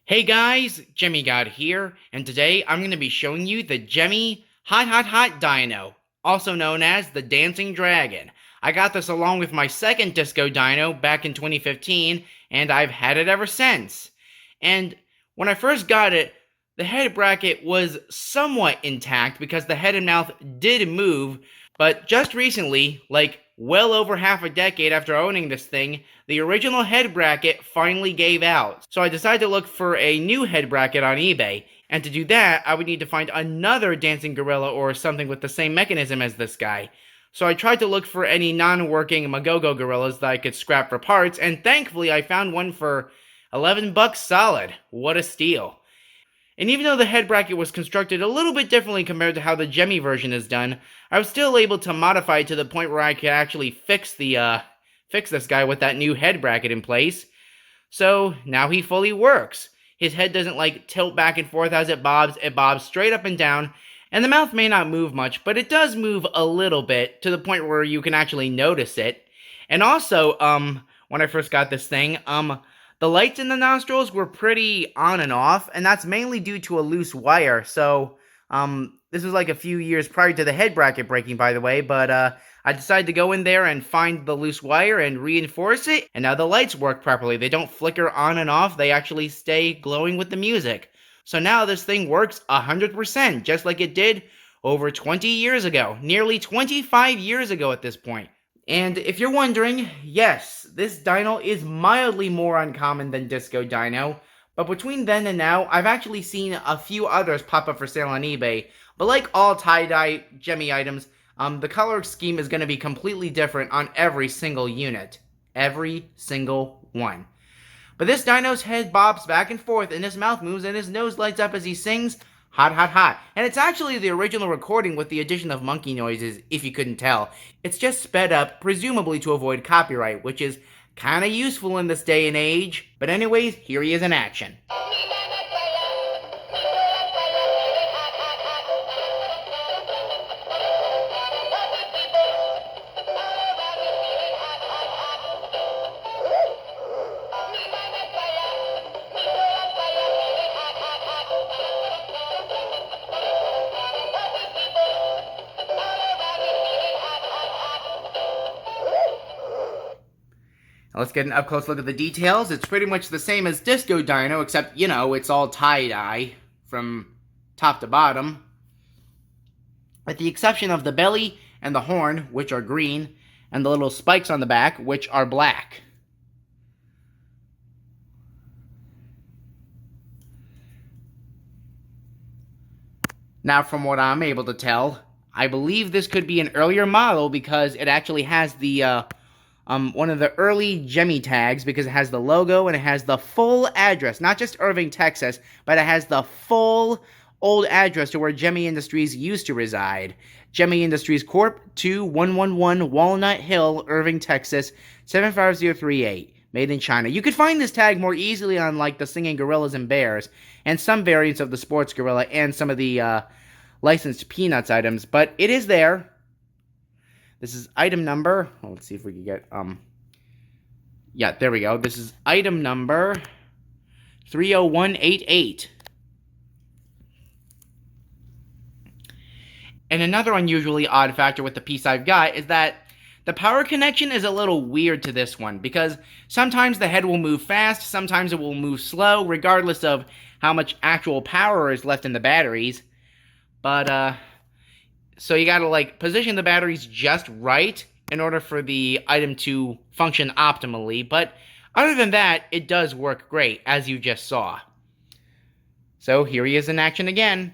Hey guys, Gemmy here, and today I'm going to be showing you the Gemmy Hot Dino, also known as the Dancing Dragon. I got this along with my second Disco Dino back in 2015, and I've had it ever since. And when I first got it, the head bracket was somewhat intact because the head and mouth did move, but just recently, like well over half a decade after owning this thing, the original head bracket finally gave out. So I decided to look for a new head bracket on eBay. And to do that, I would need to find another dancing gorilla or something with the same mechanism as this guy. So I tried to look for any non-working magogo gorillas that I could scrap for parts, and thankfully I found one for 11 bucks solid. What a steal. And even though the head bracket was constructed a little bit differently compared to how the Gemmy version is done, I was still able to modify it to the point where I could actually fix this guy with that new head bracket in place. So now he fully works. His head doesn't like tilt back and forth as it bobs straight up and down, and the mouth may not move much, but it does move a little bit to the point where you can actually notice it. And also, when I first got this thing, the lights in the nostrils were pretty on and off, and that's mainly due to a loose wire. So, this was like a few years prior to the head bracket breaking, by the way, but I decided to go in there and find the loose wire and reinforce it, and now the lights work properly. They don't flicker on and off, they actually stay glowing with the music. So now this thing works 100%, just like it did over 20 years ago, nearly 25 years ago at this point. And if you're wondering, yes, this dino is mildly more uncommon than Disco Dino, but between then and now, I've actually seen a few others pop up for sale on eBay. But like all tie-dye Gemmy items, the color scheme is going to be completely different on every single unit. Every single one. But this dino's head bobs back and forth, and his mouth moves, and his nose lights up as he sings, hot. And it's actually the original recording with the addition of monkey noises, if you couldn't tell. It's just sped up, presumably to avoid copyright, which is kinda useful in this day and age. But anyways, here he is in action. Let's get an up-close look at the details. It's pretty much the same as Disco Dino, except, you know, it's all tie-dye from top to bottom. With the exception of the belly and the horn, which are green, and the little spikes on the back, which are black. Now, from what I'm able to tell, I believe this could be an earlier model because it actually has the, one of the early Gemmy tags because it has the logo and it has the full address, not just Irving, Texas, but it has the full old address to where Gemmy Industries used to reside. Gemmy Industries Corp. 2111 Walnut Hill, Irving, Texas, 75038. Made in China. You could find this tag more easily on like the singing gorillas and bears, and some variants of the sports gorilla, and some of the licensed Peanuts items, but it is there. This is item number, let's see if we can get, yeah, there we go. This is item number 30188. And another unusually odd factor with the piece I've got is that the power connection is a little weird to this one, because sometimes the head will move fast, sometimes it will move slow, regardless of how much actual power is left in the batteries. But, so you gotta, like, position the batteries just right in order for the item to function optimally. But other than that, it does work great, as you just saw. So here he is in action again.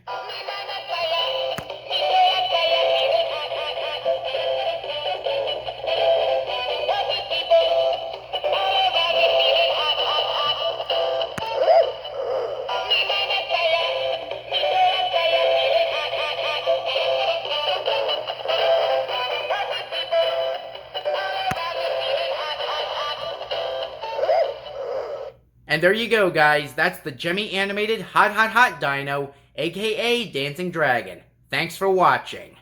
And there you go, guys. That's the Gemmy animated Hot Dino, aka Dancing Dragon. Thanks for watching.